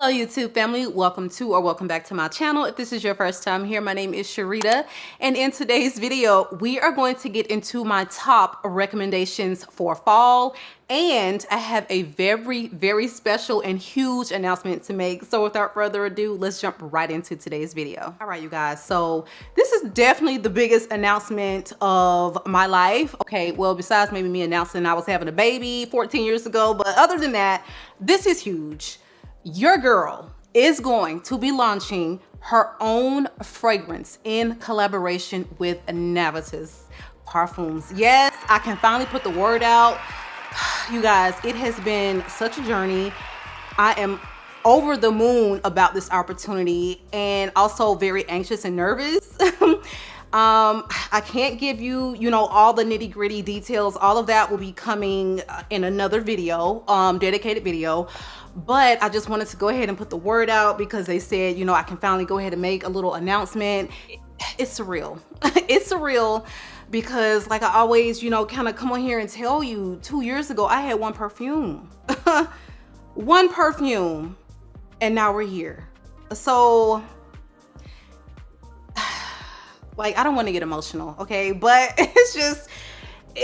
Hello YouTube family, welcome to or welcome back to my channel. If this is your first time here, my name is Sharida, and in today's video we are going to get into my top recommendations for fall, and I have a very special and huge announcement to make. So without further ado, let's jump right into today's video. All right you guys, so this is definitely the biggest announcement of my life. Okay, well, besides maybe me announcing I was having a baby 14 years ago, but other than that, this is huge. Your girl is going to be launching her own fragrance in collaboration with Navitus Parfums. Yes, I can finally put the word out. You guys, it has been such a journey. I am over the moon about this opportunity and also very anxious and nervous. I can't give you, all the nitty gritty details. All of that will be coming in another video, dedicated video. But I just wanted to go ahead and put the word out because they said, I can finally go ahead and make a little announcement. It's surreal. It's surreal because like I always, kind of come on here and tell you 2 years ago, I had one perfume, one perfume, and now we're here. So like, I don't want to get emotional, okay? But it's just,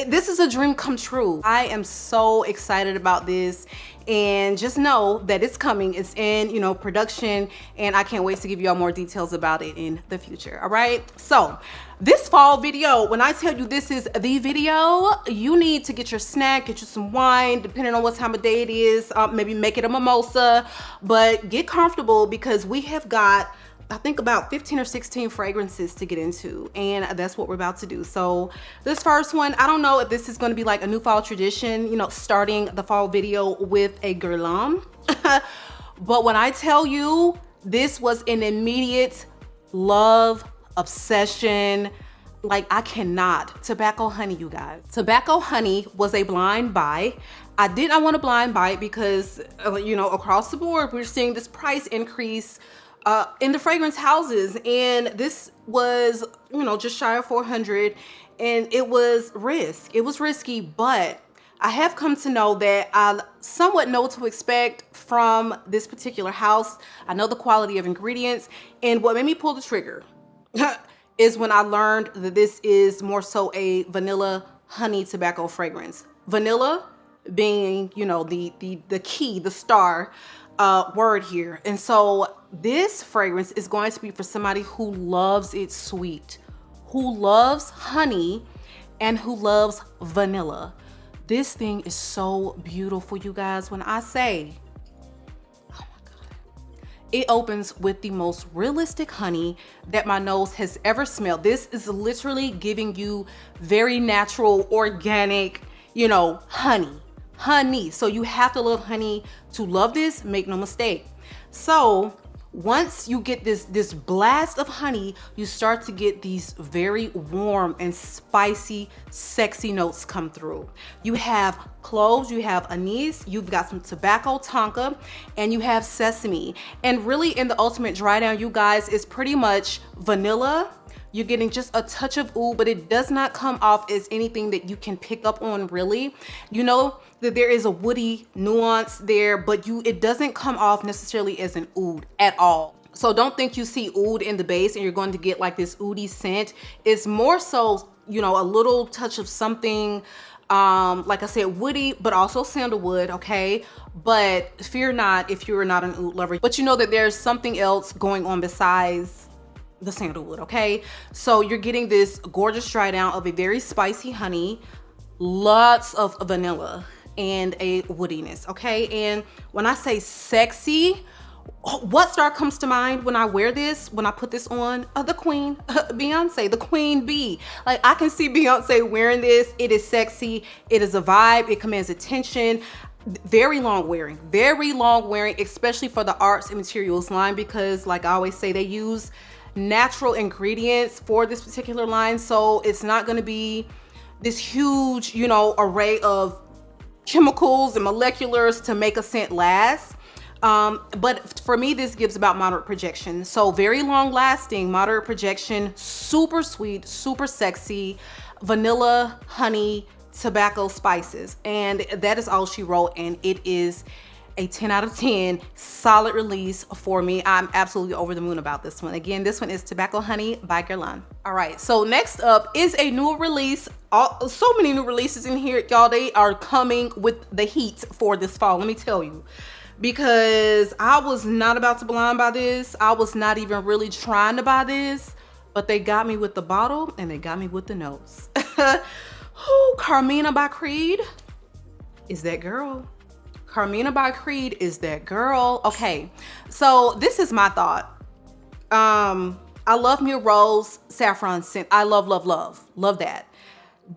this is a dream come true. I am so excited about this, and just know that it's coming. It's in, production, and I can't wait to give you all more details about it in the future, all right? So this fall video, when I tell you this is the video, you need to get your snack, get you some wine, depending on what time of day it is, maybe make it a mimosa, but get comfortable because we have got, I think, about 15 or 16 fragrances to get into, and that's what we're about to do. So this first one, I don't know if this is going to be like a new fall tradition, starting the fall video with a Guerlain. But when I tell you, this was an immediate love, obsession. Like, I cannot. Tobacco Honey, you guys. Tobacco Honey was a blind buy. I did not want a blind buy because, across the board, we're seeing this price increase in the fragrance houses, and this was, just shy of 400, and it was risky, but I have come to know that I somewhat know what to expect from this particular house. I know the quality of ingredients, and what made me pull the trigger is when I learned that this is more so a vanilla honey tobacco fragrance. Vanilla being, the key, the star word here. And so this fragrance is going to be for somebody who loves it sweet, who loves honey, and who loves vanilla. This thing is so beautiful, you guys. When I say, oh my God, it opens with the most realistic honey that my nose has ever smelled. This is literally giving you very natural, organic, honey. So you have to love honey to love this, make no mistake. So once you get this blast of honey, you start to get these very warm and spicy, sexy notes come through. You have cloves, you have anise, you've got some tobacco tonka, and you have sesame. And really, in the ultimate dry down, you guys, is pretty much vanilla. You're getting just a touch of oud, but it does not come off as anything that you can pick up on, really. You know that there is a woody nuance there, but it doesn't come off necessarily as an oud at all. So don't think you see oud in the base and you're going to get like this oudy scent. It's more so, a little touch of something, like I said, woody, but also sandalwood, okay? But fear not if you're not an oud lover, but you know that there's something else going on besides the sandalwood, okay? So you're getting this gorgeous dry down of a very spicy honey, lots of vanilla, and a woodiness, okay? And when I say sexy, what star comes to mind when I wear this, when I put this on? The queen, Beyonce, the queen bee. Like, I can see Beyonce wearing this. It is sexy, it is a vibe, it commands attention. Very long wearing, especially for the arts and materials line, because like I always say, they use natural ingredients for this particular line. So it's not going to be this huge, array of chemicals and moleculars to make a scent last. But for me, this gives about moderate projection. So very long lasting, moderate projection, super sweet, super sexy, vanilla, honey, tobacco, spices. And that is all she wrote. And it is a 10 out of 10, solid release for me. I'm absolutely over the moon about this one. Again, this one is Tobacco Honey by Guerlain. All right, so next up is a new release. So many new releases in here, y'all. They are coming with the heat for this fall, let me tell you. Because I was not about to blind buy this. I was not even really trying to buy this, but they got me with the bottle and they got me with the notes. Carmina by Creed is that girl. Carmina by Creed is that girl. Okay, so this is my thought. I love me a rose saffron scent. I love that.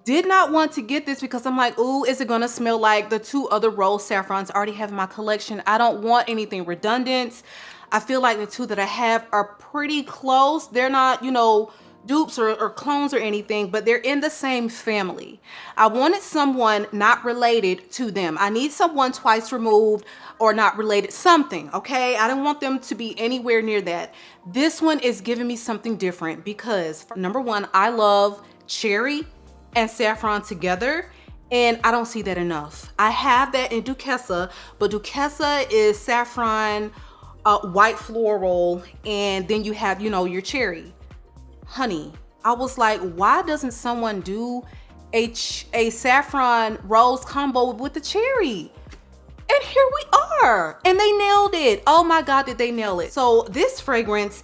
Did not want to get this because I'm like, ooh, is it gonna smell like the 2 other rose saffrons I already have in my collection? I don't want anything redundant. I feel like the 2 that I have are pretty close. They're not, you know, dupes or clones or anything, but they're in the same family. I wanted someone not related to them. I need someone twice removed or not related, something, okay? I don't want them to be anywhere near that. This one is giving me something different because, number one, I love cherry and saffron together, and I don't see that enough. I have that in Duquesa, but Duquesa is saffron, white floral, and then you have, you know, your cherry. Honey, I was like, why doesn't someone do a saffron rose combo with the cherry? And here we are, and they nailed it. Oh my God, did they nail it? So this fragrance,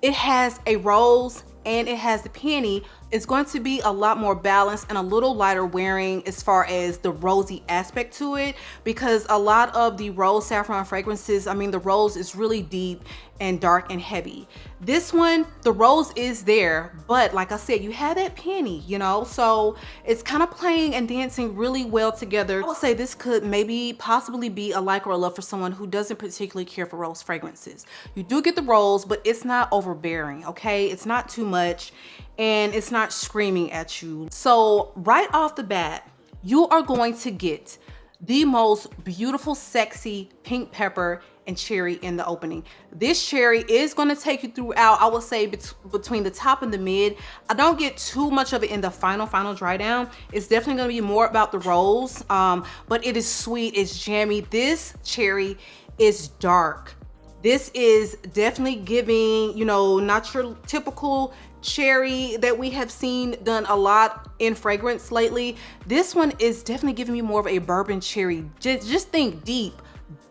it has a rose and it has the peony. It's going to be a lot more balanced and a little lighter wearing as far as the rosy aspect to it, because a lot of the rose saffron fragrances, I mean, the rose is really deep and dark and heavy. This one, the rose is there, but like I said, you have that peony, you know, so it's kind of playing and dancing really well together. I would say this could maybe possibly be a like or a love for someone who doesn't particularly care for rose fragrances. You do get the rose, but it's not overbearing, okay? It's not too much and it's not screaming at you. So right off the bat, you are going to get the most beautiful, sexy pink pepper and cherry in the opening. This cherry is going to take you throughout, I would say between the top and the mid. I don't get too much of it in the final dry down. It's definitely going to be more about the rose, but it is sweet, it's jammy. This cherry is dark. This is definitely giving, you know, not your typical cherry that we have seen done a lot in fragrance lately. This one is definitely giving me more of a bourbon cherry. Just think deep,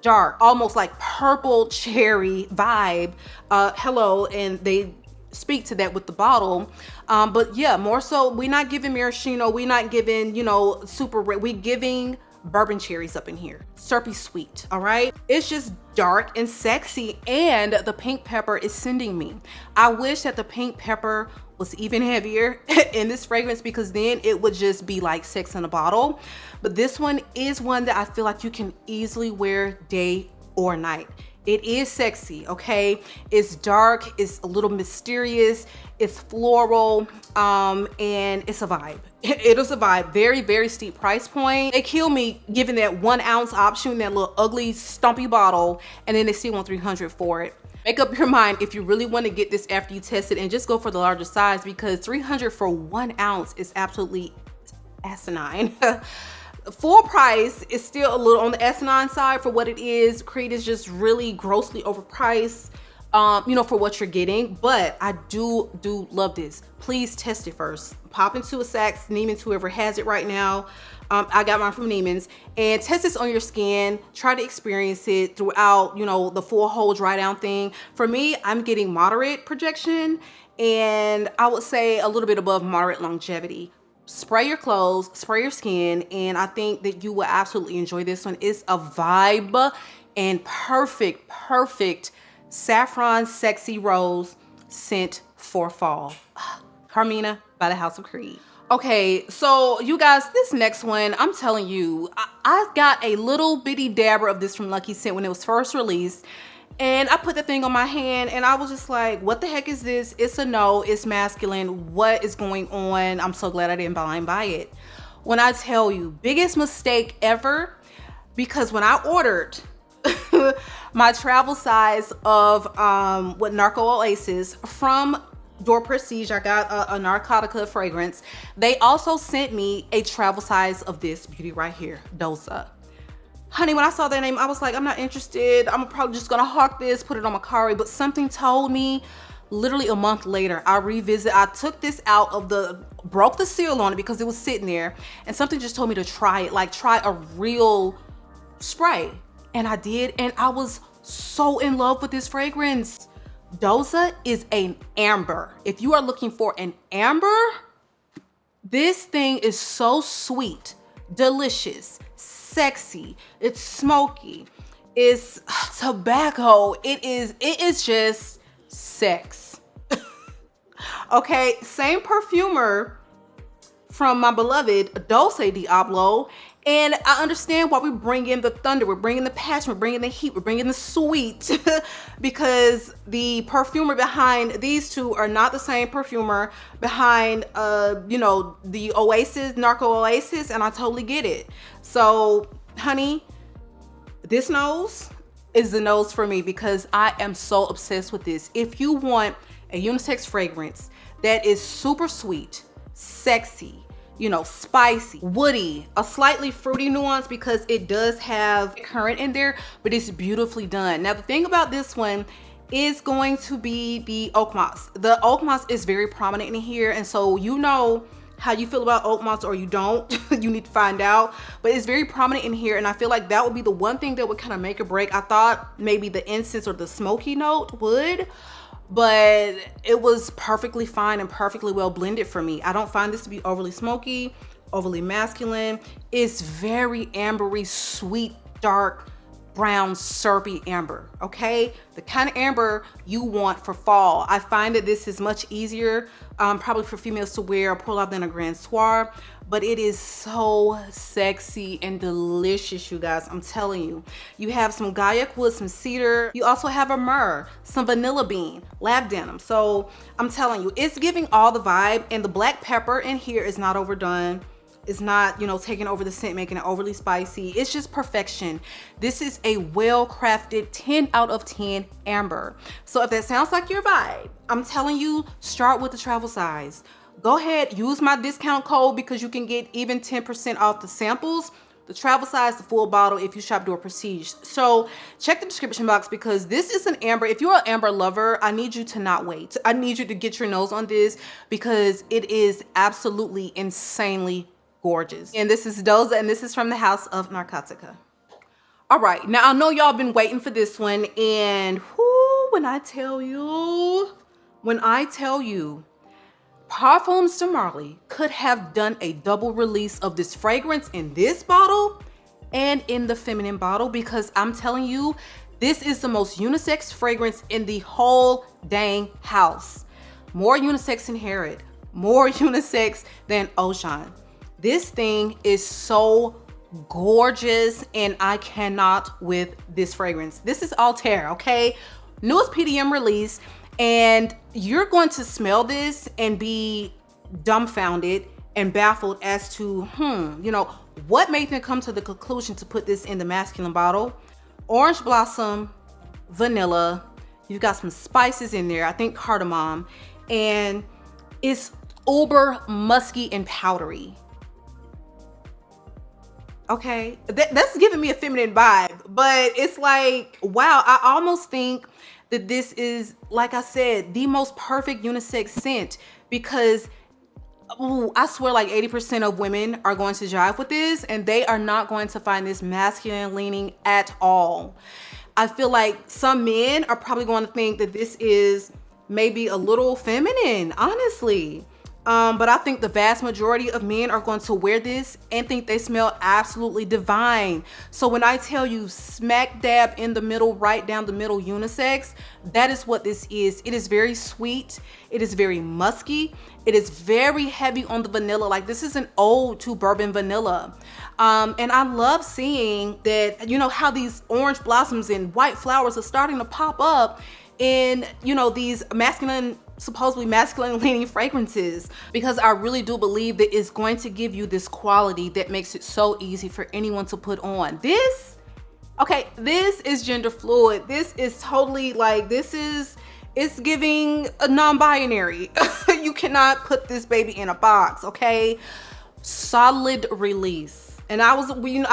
dark, almost like purple cherry vibe. Hello, and they speak to that with the bottle. But yeah, more so, we're not giving maraschino, we're not giving, you know, super red, we're giving bourbon cherries up in here. Syrupy sweet, all right? It's just dark and sexy, and the pink pepper is sending me. I wish that the pink pepper was even heavier in this fragrance, because then it would just be like sex in a bottle. But this one is one that I feel like you can easily wear day or night. It is sexy, okay? It's dark, it's a little mysterious, it's floral, and it's a vibe. It is a vibe. Very, very steep price point. They kill me giving that 1 ounce option, that little ugly stumpy bottle, and then they still want $300 for it. Make up your mind if you really want to get this after you test it, and just go for the larger size, because $300 for 1 ounce is absolutely asinine. Full price is still a little on the asinine side for what it is. Creed is just really grossly overpriced, you know, for what you're getting. But I do love this. Please test it first. Pop into a Saks, Neiman's, whoever has it right now. I got mine from Neiman's, and test this on your skin. Try to experience it throughout, you know, the full whole dry down thing. For me, I'm getting moderate projection, and I would say a little bit above moderate longevity. Spray your clothes, spray your skin, and I think that you will absolutely enjoy this one. It's a vibe and perfect saffron sexy rose scent for fall. Carmina by the House of Creed. Okay, so you guys, this next one, I'm telling you, I got a little bitty dabber of this from Lucky Scent when it was first released. And I put the thing on my hand and I was just like, what the heck is this? It's a no, it's masculine. What is going on? I'm so glad I didn't buy it. When I tell you, biggest mistake ever, because when I ordered my travel size of what Narco Oasis from Door Prestige, I got a Narcotica fragrance. They also sent me a travel size of this beauty right here, Doza. Honey, when I saw that name, I was like, I'm not interested. I'm probably just gonna hawk this, put it on my car. But something told me, literally a month later, I took this out of broke the seal on it because it was sitting there, and something just told me to try it, like try a real spray. And I did, and I was so in love with this fragrance. Doza is an amber. If you are looking for an amber, this thing is so sweet, delicious, sexy, it's smoky, it's tobacco, it is just sex. Okay, same perfumer from my beloved Dolce Diablo, and I understand why we bring in the thunder, we're bringing the passion, we're bringing the heat, we're bringing the sweet, because the perfumer behind these two are not the same perfumer behind, you know, the Oasis, Narco Oasis, and I totally get it. So, honey, this nose is the nose for me because I am so obsessed with this. If you want a unisex fragrance that is super sweet, sexy, you know, spicy, woody, a slightly fruity nuance because it does have currant in there, but it's beautifully done. Now, the thing about this one is going to be the oak moss. The oak moss is very prominent in here, and so you know how you feel about oak moss or you don't. You need to find out, but it's very prominent in here, and I feel like that would be the one thing that would kind of make or break. I thought maybe the incense or the smoky note would, but it was perfectly fine and perfectly well blended for me. I don't find this to be overly smoky, overly masculine. It's very ambery, sweet, dark, brown, syrupy amber, okay? The kind of amber you want for fall. I find that this is much easier probably for females to wear or pull out than a Grand Soir, but it is so sexy and delicious, you guys. I'm telling you. You have some Gaiac wood, some cedar. You also have a myrrh, some vanilla bean, labdanum. So I'm telling you, it's giving all the vibe, and the black pepper in here is not overdone. It's not, you know, taking over the scent, making it overly spicy. It's just perfection. This is a well-crafted 10 out of 10 amber. So if that sounds like your vibe, I'm telling you, start with the travel size. Go ahead, use my discount code because you can get even 10% off the samples, the travel size, the full bottle if you shop Door Prestige. So check the description box because this is an amber. If you're an amber lover, I need you to not wait. I need you to get your nose on this because it is absolutely insanely gorgeous. And this is Doza, and this is from the house of Narcotica. All right, now I know y'all been waiting for this one, and whoo, when I tell you, Parfums de Marly could have done a double release of this fragrance in this bottle and in the feminine bottle, because I'm telling you, this is the most unisex fragrance in the whole dang house. More unisex than Harrod, more unisex than Ocean. This thing is so gorgeous, and I cannot with this fragrance. This is Althaïr, okay? Newest PDM release, and you're going to smell this and be dumbfounded and baffled as to, you know, what made them come to the conclusion to put this in the masculine bottle. Orange blossom, vanilla, you've got some spices in there, I think cardamom, and it's uber musky and powdery. Okay, that's giving me a feminine vibe, but it's like, wow, I almost think that this is, like I said, the most perfect unisex scent, because ooh, I swear like 80% of women are going to jive with this, and they are not going to find this masculine leaning at all. I feel like some men are probably going to think that this is maybe a little feminine, honestly. But I think the vast majority of men are going to wear this and think they smell absolutely divine. So when I tell you smack dab in the middle, right down the middle unisex, that is what this is. It is very sweet. It is very musky. It is very heavy on the vanilla. Like, this is an ode to bourbon vanilla. And I love seeing that, you know, how these orange blossoms and white flowers are starting to pop up in, you know, these masculine, supposedly masculine leaning fragrances, because I really do believe that it's going to give you this quality that makes it so easy for anyone to put on. This, okay, this is gender fluid. This is totally like, it's giving a non-binary. You cannot put this baby in a box, okay? Solid release. And I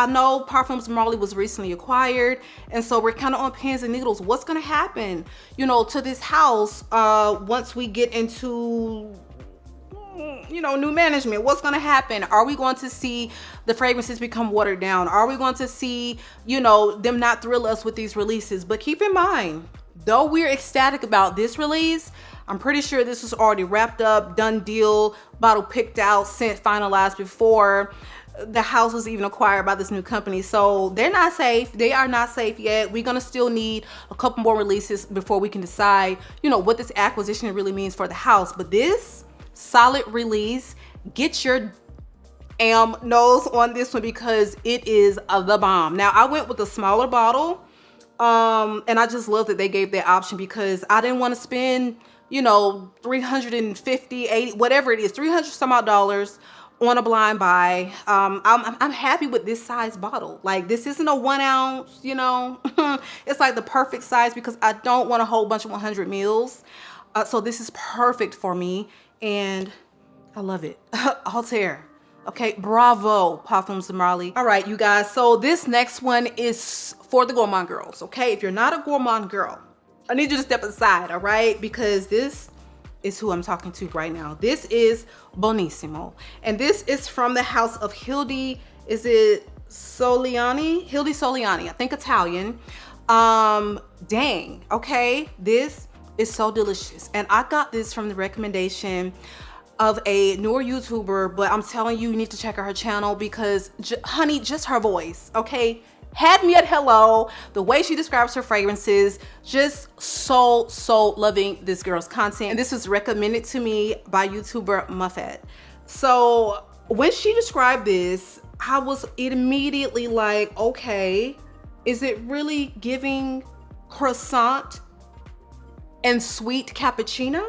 know Parfums de Marly was recently acquired, and so we're kind of on pins and needles. What's gonna happen, you know, to this house once we get into, you know, new management? What's gonna happen? Are we going to see the fragrances become watered down? Are we going to see, you know, them not thrill us with these releases? But keep in mind, though we're ecstatic about this release, I'm pretty sure this was already wrapped up, done deal, bottle picked out, scent finalized before the house was even acquired by this new company. So they're not safe. They are not safe yet. We're gonna still need a couple more releases before we can decide, you know, what this acquisition really means for the house. But this solid release, get your nose on this one because it is the bomb. Now I went with a smaller bottle, and I just love that they gave that option because I didn't want to spend, you know, 350, 80, whatever it is, 300 some odd dollars on a blind buy. I'm happy with this size bottle. Like, this isn't a 1 ounce, you know. It's like the perfect size because I don't want a whole bunch of 100 mils. So this is perfect for me and I love it. Althaïr. Okay, bravo, Parfums de Marly. All right, you guys, so this next one is for the gourmand girls, okay? If you're not a gourmand girl, I need you to step aside, all right? Because this is who I'm talking to right now. This is BUONISSIMO. And this is from the house of Hilde, is it Soliani? Hilde Soliani, I think Italian. Dang, okay? This is so delicious. And I got this from the recommendation of a newer YouTuber, but I'm telling you, you need to check out her channel because, honey, just her voice, okay? Had me at hello. The way she describes her fragrances, just so loving this girl's content. And this was recommended to me by YouTuber Muffet. So when she described this, I was immediately like, okay, is it really giving croissant and sweet cappuccino?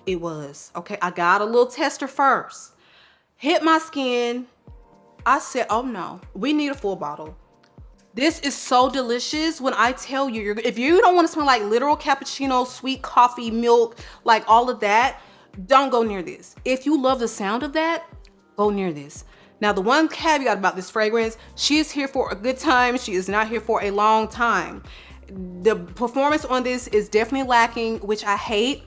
It was. Okay, I got a little tester first. Hit my skin. I said, oh no, we need a full bottle. This is so delicious. When I tell you, if you don't want to smell like literal cappuccino, sweet coffee, milk, like all of that, don't go near this. If you love the sound of that, go near this. Now, the one caveat about this fragrance, she is here for a good time. She is not here for a long time. The performance on this is definitely lacking, which I hate,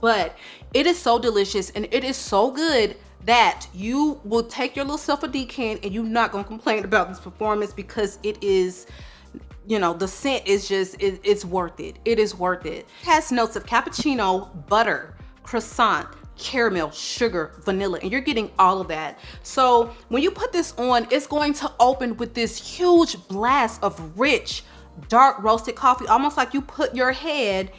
but it is so delicious and it is so good that you will take your little self a decant and you're not gonna complain about this performance because it is, you know, the scent is just, it's worth it. It is worth it. It has notes of cappuccino, butter, croissant, caramel, sugar, vanilla, and you're getting all of that. So when you put this on, it's going to open with this huge blast of rich, dark roasted coffee, almost like you put your head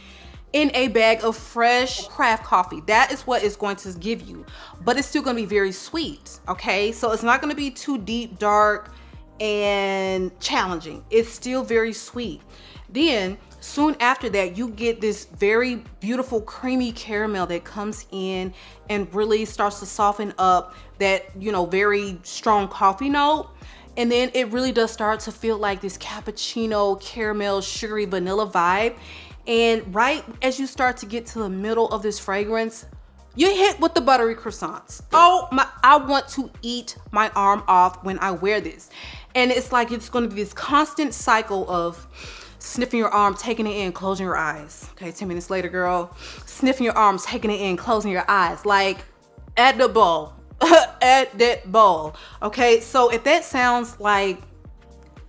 in a bag of fresh craft coffee. That is what it's going to give you, but it's still gonna be very sweet, okay? So it's not gonna be too deep, dark, and challenging. It's still very sweet. Then soon after that, you get this very beautiful creamy caramel that comes in and really starts to soften up that, you know, very strong coffee note. And then it really does start to feel like this cappuccino, caramel, sugary vanilla vibe. And right as you start to get to the middle of this fragrance, you hit with the buttery croissants. Oh my, I want to eat my arm off when I wear this. And it's like, it's gonna be this constant cycle of sniffing your arm, taking it in, closing your eyes. Okay, 10 minutes later, girl, sniffing your arms, taking it in, closing your eyes, like at the bowl, at that bowl. Okay, so if that sounds like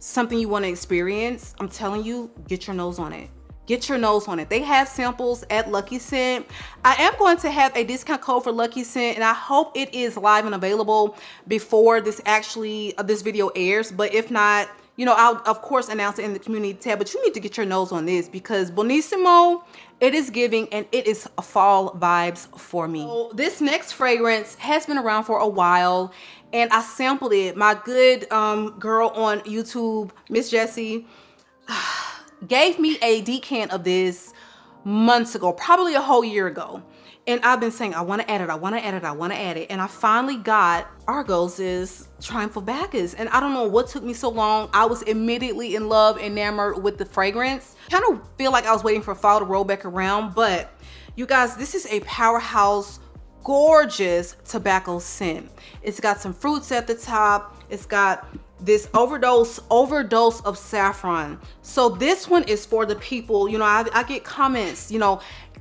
something you wanna experience, I'm telling you, get your nose on it. Get your nose on it. They have samples at Lucky Scent. I am going to have a discount code for Lucky Scent, and I hope it is live and available before this this video airs. But if not, you know, I'll of course announce it in the community tab. But you need to get your nose on this because BUONISSIMO, it is giving and it is fall vibes for me. So this next fragrance has been around for a while, and I sampled it. My good girl on YouTube, Miss Jessie, gave me a decant of this months ago, probably a whole year ago. And I've been saying, I want to add it, I want to add it, I want to add it. And I finally got Argos' Triumph of Bacchus. And I don't know what took me so long. I was immediately in love, enamored with the fragrance. Kind of feel like I was waiting for fall to roll back around. But you guys, this is a powerhouse gorgeous tobacco scent. It's got some fruits at the top. It's got this overdose of saffron. So this one is for the people, you know, I get comments, you know,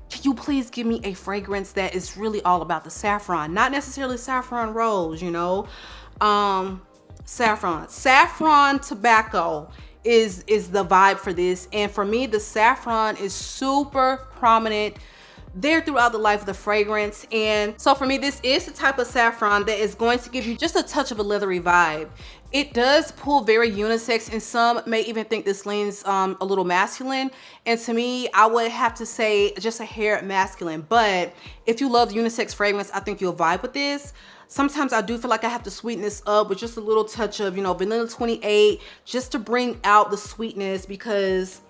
can you please give me a fragrance that is really all about the saffron, not necessarily saffron rose, you know. Saffron tobacco is the vibe for this, and for me the saffron is super prominent there throughout the life of the fragrance. And so for me, this is the type of saffron that is going to give you just a touch of a leathery vibe. It does pull very unisex, and some may even think this leans a little masculine, and to me I would have to say just a hair masculine. But if you love unisex fragrance, I think you'll vibe with this. Sometimes I do feel like I have to sweeten this up with just a little touch of, you know, vanilla 28, just to bring out the sweetness, because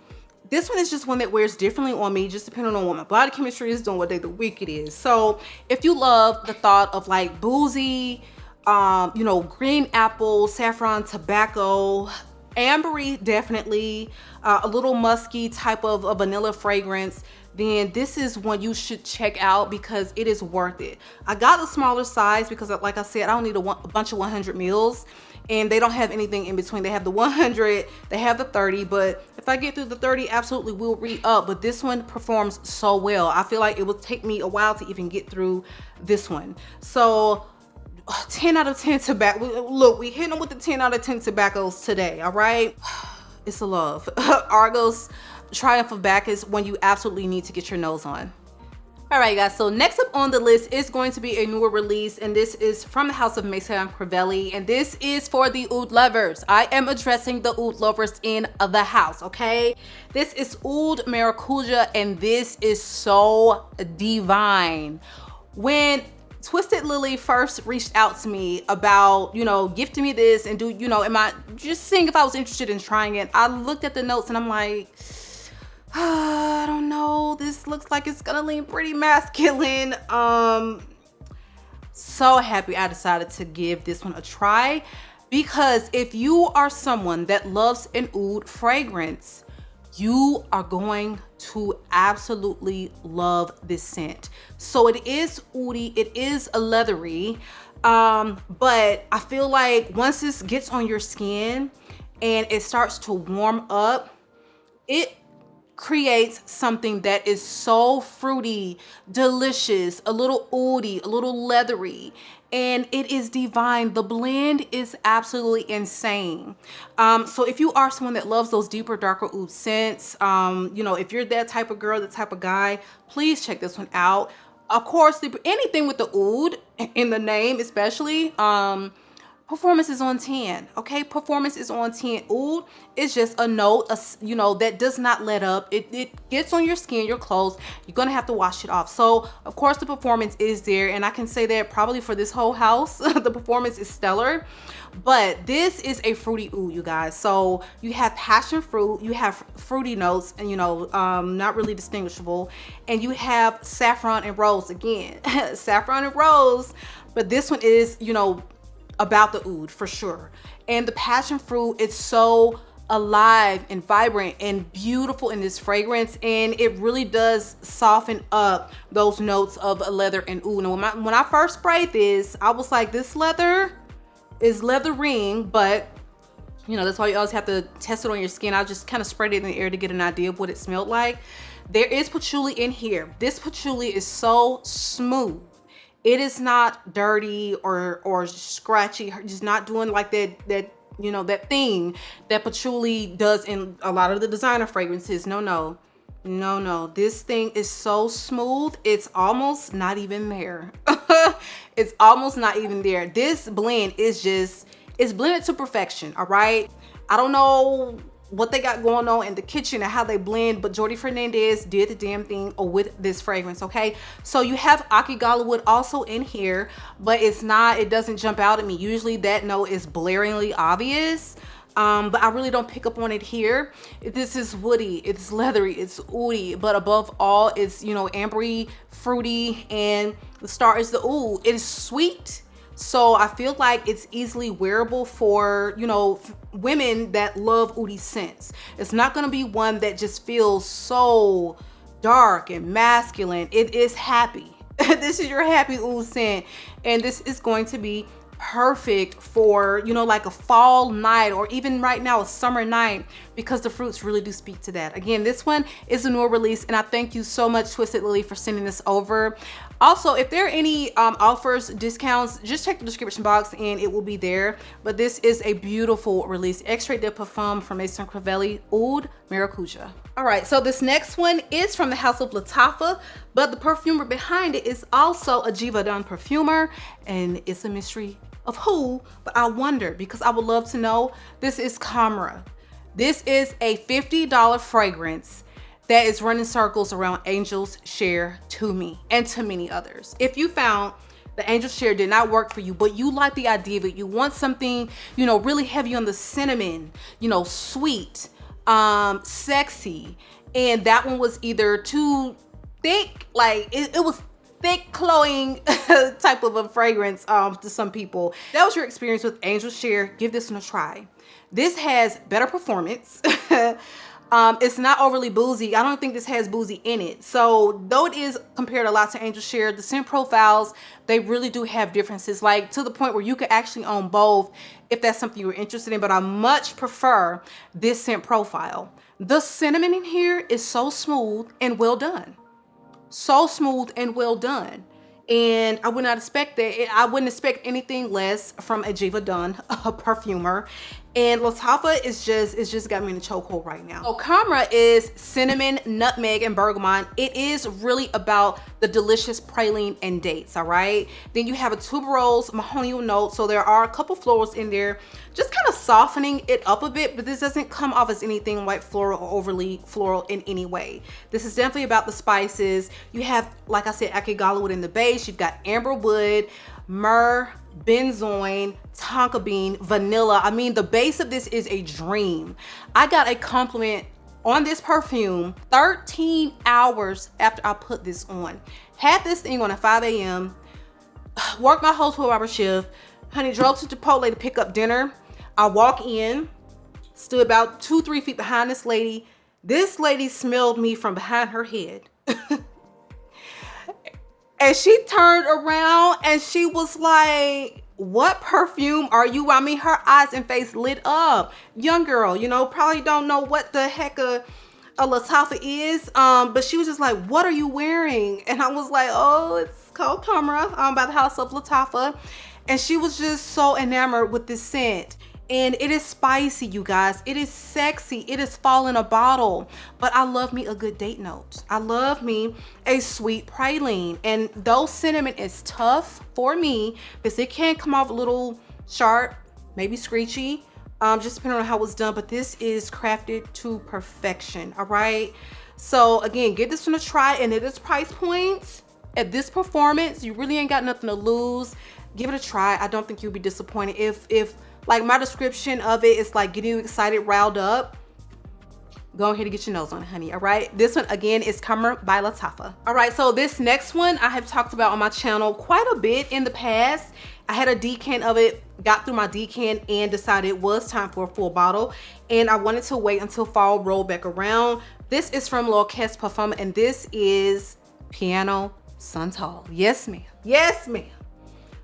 this one is just one that wears differently on me, just depending on what my body chemistry is doing, what day of the week it is. So if you love the thought of like boozy, you know, green apple, saffron, tobacco, ambery, definitely, a little musky type of a vanilla fragrance, then this is one you should check out because it is worth it. I got the smaller size because, like I said, I don't need a bunch of 100 mils. And they don't have anything in between. They have the 100, they have the 30, but if I get through the 30, absolutely will re-up. But this one performs so well. I feel like it will take me a while to even get through this one. So 10 out of 10 tobacco. Look, we hit them with the 10 out of 10 tobaccos today, all right? It's a love. Argos Triumph of Bacchus, one you absolutely need to get your nose on. All right, guys, so next up on the list is going to be a newer release, and this is from the house of Maison Crivelli, and this is for the oud lovers. I am addressing the oud lovers in the house, okay? This is Oud Maracuja, and this is so divine. When Twisted Lily first reached out to me about, you know, gifting me this and you know, just seeing if I was interested in trying it, I looked at the notes and I'm like, I don't know, this looks like it's gonna lean pretty masculine. So happy I decided to give this one a try, because if you are someone that loves an oud fragrance, you are going to absolutely love this scent. So it is oudy, it is a leathery, but I feel like once this gets on your skin and it starts to warm up, it creates something that is so fruity, delicious, a little oudy, a little leathery, and it is divine. The blend is absolutely insane. So if you are someone that loves those deeper, darker oud scents, you know, if you're that type of girl, that type of guy, please check this one out. Of course, anything with the oud in the name, especially, performance is on 10, okay? Performance is on 10. Oud is just a note, you know, that does not let up. It gets on your skin, your clothes. You're gonna have to wash it off. So, of course, the performance is there, and I can say that probably for this whole house, the performance is stellar. But this is a fruity oud, you guys. So you have passion fruit, you have fruity notes, and you know, not really distinguishable, and you have saffron and rose again. Saffron and rose, but this one is, you know, about the oud for sure. And the passion fruit, it's so alive and vibrant and beautiful in this fragrance, and it really does soften up those notes of leather and oud. Now, when I first sprayed this, I was like, this leather is leathering, but you know, that's why you always have to test it on your skin. I just kind of sprayed it in the air to get an idea of what it smelled like. There is patchouli in here. This patchouli is so smooth. It is not dirty or scratchy. Just not doing like that you know, that thing that patchouli does in a lot of the designer fragrances. No. This thing is so smooth. It's almost not even there. It's almost not even there. This blend is just, it's blended to perfection, all right? I don't know what they got going on in the kitchen and how they blend, but Jordi Fernandez did the damn thing with this fragrance, okay? So you have Akigala wood also in here, but it's not, it doesn't jump out at me. Usually that note is blaringly obvious, but I really don't pick up on it here. This is woody, it's leathery, it's oudy, but above all, it's, you know, ambery, fruity, and the star is the oud. It is sweet. So I feel like it's easily wearable for, you know, women that love oudy scents. It's not going to be one that just feels so dark and masculine. It is happy. This is your happy oud scent, and this is going to be perfect for, you know, like a fall night, or even right now a summer night, because the fruits really do speak to that. Again, this one is a newer release, and I thank you so much, Twisted Lily, for sending this over. Also, if there are any offers, discounts, just check the description box and it will be there. But this is a beautiful release. Extrait de Parfum from Maison Crivelli, Oud Maracuja. All right, so this next one is from the house of Lattafa, but the perfumer behind it is also a Givaudan perfumer, and it's a mystery of who, but I wonder, because I would love to know. This is Khamrah. This is a $50 fragrance that is running circles around Angel's Share to me and to many others. If you found the Angel's Share did not work for you, but you like the idea of it, you want something, you know, really heavy on the cinnamon, you know, sweet, sexy, and that one was either too thick, like it was thick cloying type of a fragrance to some people. That was your experience with Angel's Share. Give this one a try. This has better performance. It's not overly boozy. I don't think this has boozy in it. So though it is compared a lot to Angel's Share, the scent profiles, they really do have differences, like to the point where you could actually own both if that's something you're interested in, but I much prefer this scent profile. The cinnamon in here is so smooth and well done. So smooth and well done. And I would not expect that. I wouldn't expect anything less from a Givaudan, a perfumer. And Lattafa is just got me in a chokehold right now. So Khamrah is cinnamon, nutmeg, and bergamot. It is really about the delicious praline and dates, all right? Then you have a tuberose mahonial note. So there are a couple florals in there, just kind of softening it up a bit, but this doesn't come off as anything white floral or overly floral in any way. This is definitely about the spices. You have, like I said, akigala in the base. You've got amberwood, myrrh, benzoin, tonka bean, vanilla. I mean, the base of this is a dream. I got a compliment on this perfume 13 hours after I put this on. Had this thing on at 5 a.m., worked my whole 12-hour shift. Honey, drove to Chipotle to pick up dinner. I walk in, stood about 2-3 feet behind this lady. This lady smelled me from behind her head. And she turned around and she was like, what perfume are you? I mean, her eyes and face lit up. Young girl, you know, probably don't know what the heck a Lattafa is. But she was just like, what are you wearing? And I was like, oh, it's called Khamrah by the house of Lattafa. And she was just so enamored with this scent. And it is spicy, you guys. It is sexy. It is fall in a bottle. But I love me a good date note. I love me a sweet praline. And though cinnamon is tough for me, because it can come off a little sharp, maybe screechy, just depending on how it's done. But this is crafted to perfection, all right? So again, give this one a try. And at this price point, at this performance, you really ain't got nothing to lose. Give it a try. I don't think you'll be disappointed. If like my description of it is like getting you excited, riled up, go ahead and get your nose on it, honey. All right, this one again is Khamrah by Lattafa. All right, so this next one I have talked about on my channel quite a bit in the past. I had a decant of it, got through my decant, and decided it was time for a full bottle, and I wanted to wait until fall rolled back around. This is from Lorcast Parfums, and this is Piano Santal. Yes, ma'am. Yes, ma'am.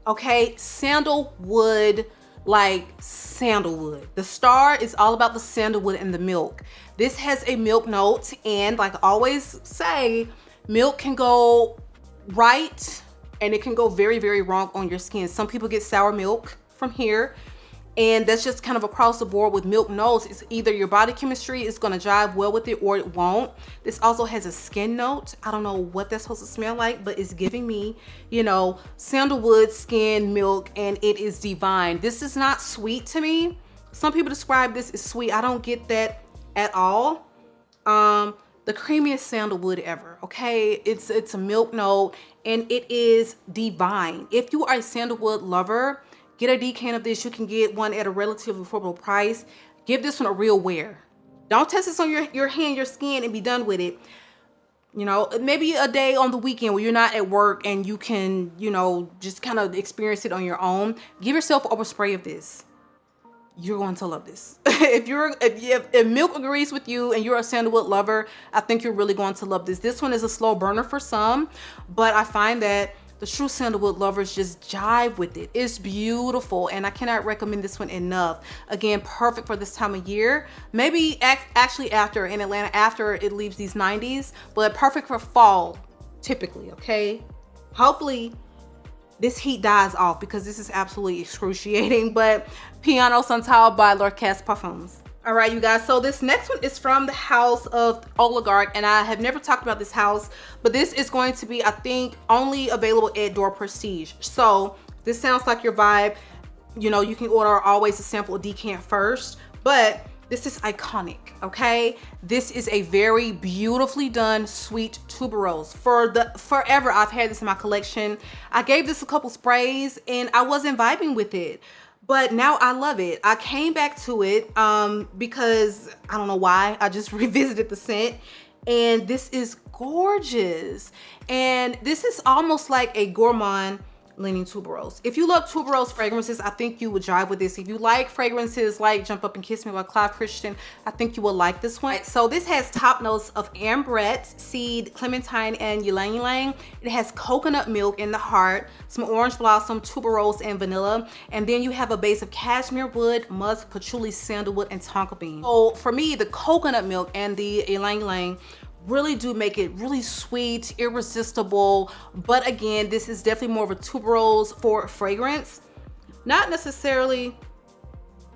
Okay, sandalwood, like sandalwood. The star is all about the sandalwood and the milk. This has a milk note, and like I always say, milk can go right and it can go very, very wrong on your skin. Some people get sour milk from here, and that's just kind of across the board with milk notes. It's either your body chemistry is going to jive well with it or it won't. This also has a skin note. I don't know what that's supposed to smell like, but it's giving me, you know, sandalwood, skin, milk, and it is divine. This is not sweet to me. Some people describe this as sweet. I don't get that at all. The creamiest sandalwood ever, okay? It's a milk note, and it is divine. If you are a sandalwood lover, get a decant of this. You can get one at a relatively affordable price. Give this one a real wear. Don't test this on your hand, your skin, and be done with it. You know, maybe a day on the weekend where you're not at work and you can, you know, just kind of experience it on your own. Give yourself an overspray of this. you're going to love this. If milk agrees with you and you're a sandalwood lover, I think you're really going to love this. This one is a slow burner for some, but I find that the true sandalwood lovers just jive with it. It's beautiful, and I cannot recommend this one enough. Again, perfect for this time of year. Maybe actually after in Atlanta, after it leaves these 90s, but perfect for fall typically, okay? Hopefully this heat dies off because this is absolutely excruciating. But Piano Santal by Lorcast Parfums. All right, you guys, so this next one is from the house of Oligarch, and I have never talked about this house, but this is going to be, I think, only available at Door Prestige. So this sounds like your vibe. You know, you can order always a sample of decant first, but this is Iconic, okay? This is a very beautifully done sweet tuberose. Forever I've had this in my collection. I gave this a couple sprays and I wasn't vibing with it, but now I love it. I came back to it because I don't know why. I just revisited the scent, and this is gorgeous. And this is almost like a gourmand leaning tuberose. If you love tuberose fragrances, I think you would jive with this. If you like fragrances like Jump Up and Kiss Me by Clive Christian, I think you will like this one. So this has top notes of ambrette, seed, clementine, and ylang ylang. It has coconut milk in the heart, some orange blossom, tuberose, and vanilla. And then you have a base of cashmere wood, musk, patchouli, sandalwood, and tonka bean. So for me, the coconut milk and the ylang ylang really do make it really sweet, irresistible. But again, this is definitely more of a tuberose for fragrance. Not necessarily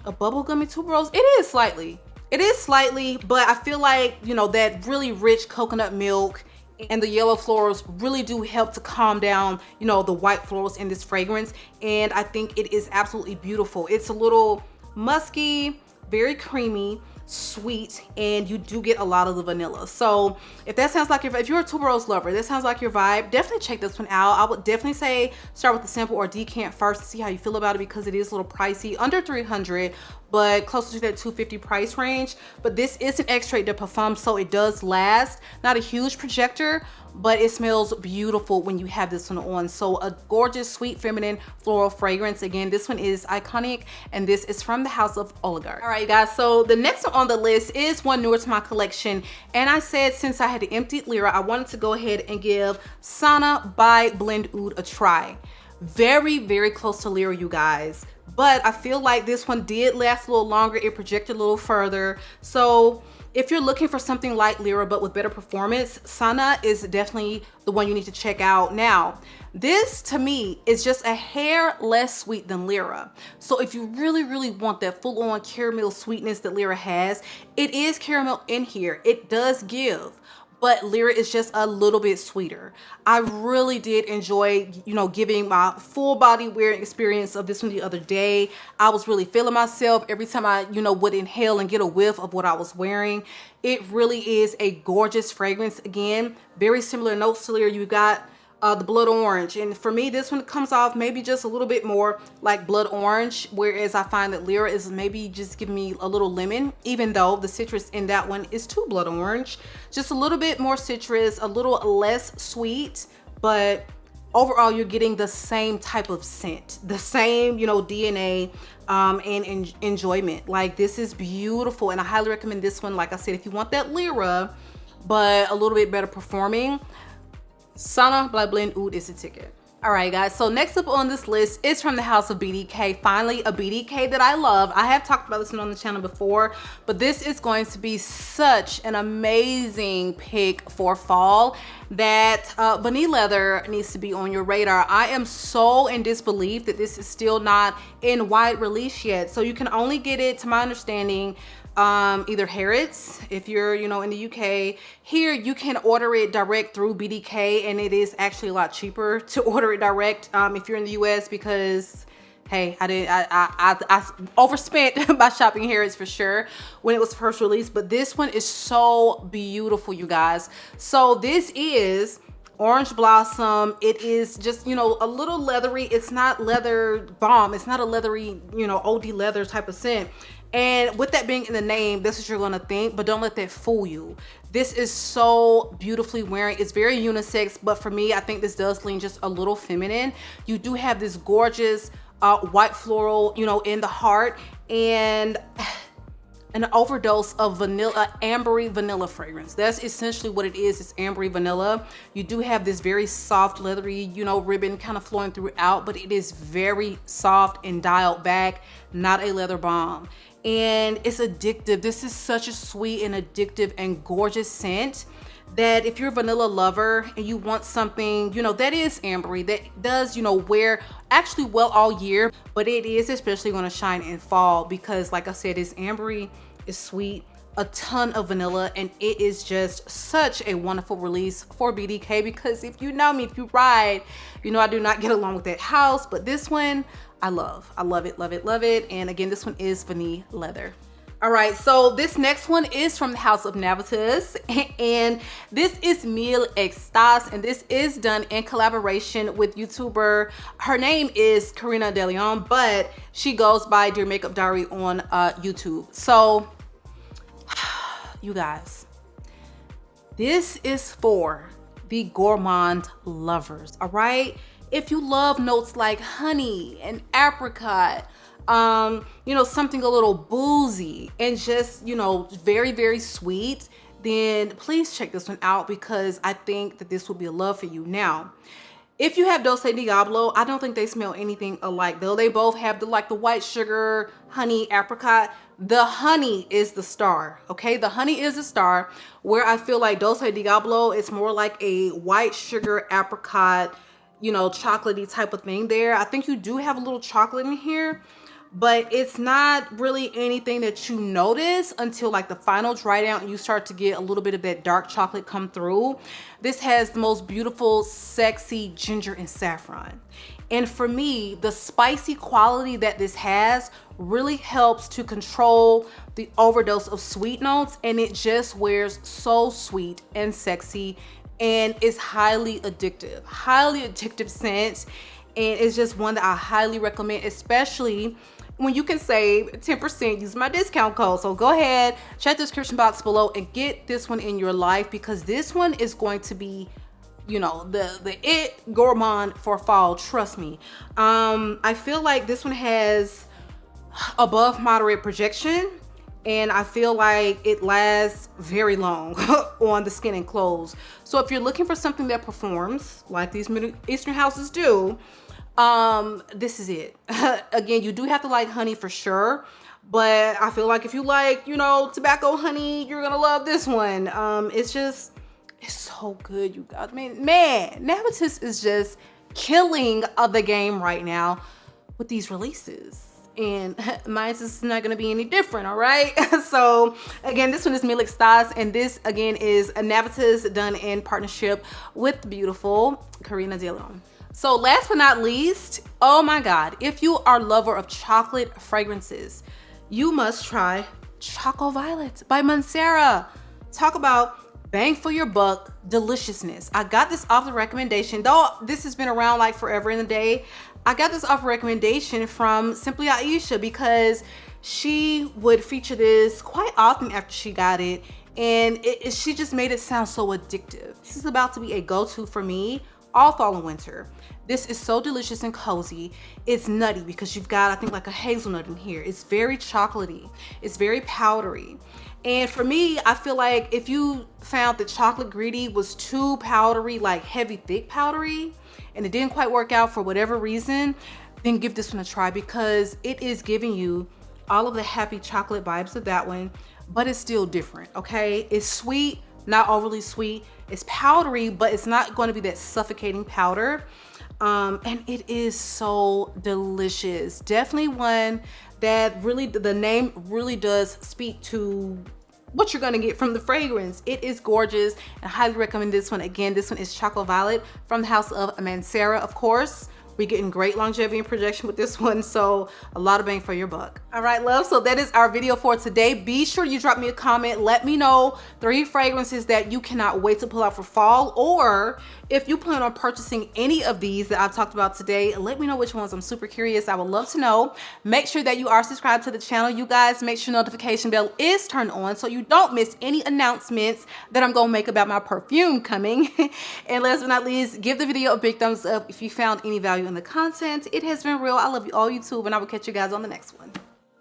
a bubblegummy tuberose. It is slightly, but I feel like, you know, that really rich coconut milk and the yellow florals really do help to calm down, you know, the white florals in this fragrance. And I think it is absolutely beautiful. It's a little musky, very creamy, sweet, and you do get a lot of the vanilla. So if that sounds like if you're a tuberose lover, that sounds like your vibe, definitely check this one out. I would definitely say start with the sample or decant first to see how you feel about it, because it is a little pricey, under 300, but closer to that 250 price range. But this is an extrait de parfum, so it does last. Not a huge projector, but it smells beautiful when you have this one on. So a gorgeous, sweet, feminine floral fragrance. Again, this one is Iconic, and this is from the house of Oligarch. All right, you guys, so the next one on the list is one newer to my collection, and I said since I had emptied Lyra, I wanted to go ahead and give Sana by Blend Oud a try. Very, very close to Lyra, you guys, but I feel like this one did last a little longer. It projected a little further. So if you're looking for something like Lyra but with better performance, Sana is definitely the one you need to check out. Now, this to me is just a hair less sweet than Lyra. So if you really, really want that full-on caramel sweetness that Lyra has, it is caramel in here. It does give, but Lyra is just a little bit sweeter. I really did enjoy, you know, giving my full body wearing experience of this one the other day. I was really feeling myself every time I, you know, would inhale and get a whiff of what I was wearing. It really is a gorgeous fragrance. Again, very similar notes to Lyra. You got the blood orange, and for me this one comes off maybe just a little bit more like blood orange, whereas I find that Lyra is maybe just giving me a little lemon, even though the citrus in that one is too blood orange. Just a little bit more citrus, a little less sweet, but overall you're getting the same type of scent, the same, you know, DNA and enjoyment. Like, this is beautiful, and I highly recommend this one. Like I said, if you want that Lyra but a little bit better performing, Sana by Blend Oud is a ticket. All right, guys, so next up on this list is from the house of BDK. Finally, a BDK that I love. I have talked about this one on the channel before, but this is going to be such an amazing pick for fall that Vanille Leather needs to be on your radar. I am so in disbelief that this is still not in wide release yet. So you can only get it, to my understanding, either Harrods if you're, you know, in the UK. Here you can order it direct through BDK, and it is actually a lot cheaper to order it direct if you're in the US, because hey, I overspent by shopping Harrods for sure when it was first released. But this one is so beautiful, you guys. So this is Orange Blossom. It is just, you know, a little leathery. It's not leather balm. It's not a leathery, you know, OD leather type of scent. And with that being in the name, that's what you're gonna think, but don't let that fool you. This is so beautifully wearing. It's very unisex, but for me, I think this does lean just a little feminine. You do have this gorgeous white floral, you know, in the heart, and an overdose of vanilla, ambery vanilla fragrance. That's essentially what it is. It's ambery vanilla. You do have this very soft, leathery, you know, ribbon kind of flowing throughout, but it is very soft and dialed back, not a leather bomb. And it's addictive. This is such a sweet and addictive and gorgeous scent that if you're a vanilla lover and you want something, you know, that is ambery, that does, you know, wear actually well all year, but it is especially going to shine in fall because, like I said, it's ambery, it's sweet, a ton of vanilla, and it is just such a wonderful release for BDK because if you know me, if you ride, you know I do not get along with that house, but this one I love. I love it, love it, love it. And again, this one is Vanille Leather. All right, so this next one is from the house of Navitus, and this is Miel Extase, and this is done in collaboration with YouTuber. Her name is Karina De Leon, but she goes by Dear Makeup Diary on YouTube. So, you guys, this is for the gourmand lovers, all right? If you love notes like honey and apricot, you know, something a little boozy and just, you know, very, very sweet, then please check this one out because I think that this will be a love for you. Now, if you have Dulce Diablo, I don't think they smell anything alike, though they both have the white sugar, honey, apricot. The honey is the star, okay? The honey is the star, where I feel like Dulce Diablo is more like a white sugar, apricot, you know, chocolatey type of thing there. I think you do have a little chocolate in here, but it's not really anything that you notice until like the final dry down and you start to get a little bit of that dark chocolate come through. This has the most beautiful, sexy ginger and saffron. And for me, the spicy quality that this has really helps to control the overdose of sweet notes, and it just wears so sweet and sexy, and it's highly addictive scent. And it's just one that I highly recommend, especially when you can save 10% using my discount code. So go ahead, check the description box below and get this one in your life because this one is going to be, you know, the it gourmand for fall, trust me. I feel like this one has above moderate projection, and I feel like it lasts very long on the skin and clothes. So if you're looking for something that performs like these Middle Eastern houses do, this is it. Again, you do have to like honey for sure, but I feel like if you like, you know, tobacco honey, you're gonna love this one. It's so good, you guys. Man, Navitus is just killing the game right now with these releases, and mine is not gonna be any different, all right? So again, this one is Miel Extase, and this again is a Navitus done in partnership with the beautiful Karina De Leon. So last but not least, oh my God, if you are a lover of chocolate fragrances, you must try Choco Violett by Mancera. Talk about bang for your buck deliciousness. I got this off the recommendation, though this has been around like forever in the day. I got this off a recommendation from Simply Aisha because she would feature this quite often after she got it, and she just made it sound so addictive. This is about to be a go-to for me all fall and winter. This is so delicious and cozy. It's nutty because you've got, I think, like a hazelnut in here. It's very chocolatey. It's very powdery. And for me, I feel like if you found that chocolate greedy was too powdery, like heavy, thick powdery, and it didn't quite work out for whatever reason, then give this one a try because it is giving you all of the happy chocolate vibes of that one, but it's still different, okay? It's sweet, not overly sweet. It's powdery, but it's not going to be that suffocating powder. And it is so delicious. Definitely one that really, the name really does speak to what you're going to get from the fragrance. It is gorgeous. I highly recommend this one. Again, this one is Choco Violett from the house of Mancera, of course. We're getting great longevity and projection with this one, so a lot of bang for your buck. All right, love, so that is our video for today. Be sure you drop me a comment. Let me know 3 fragrances that you cannot wait to pull out for fall, or if you plan on purchasing any of these that I talked about today, let me know which ones. I'm super curious. I would love to know. Make sure that you are subscribed to the channel, you guys. Make sure notification bell is turned on so you don't miss any announcements that I'm gonna make about my perfume coming. And last but not least, give the video a big thumbs up if you found any value in the content. It has been real. I love you all, YouTube, and I will catch you guys on the next one.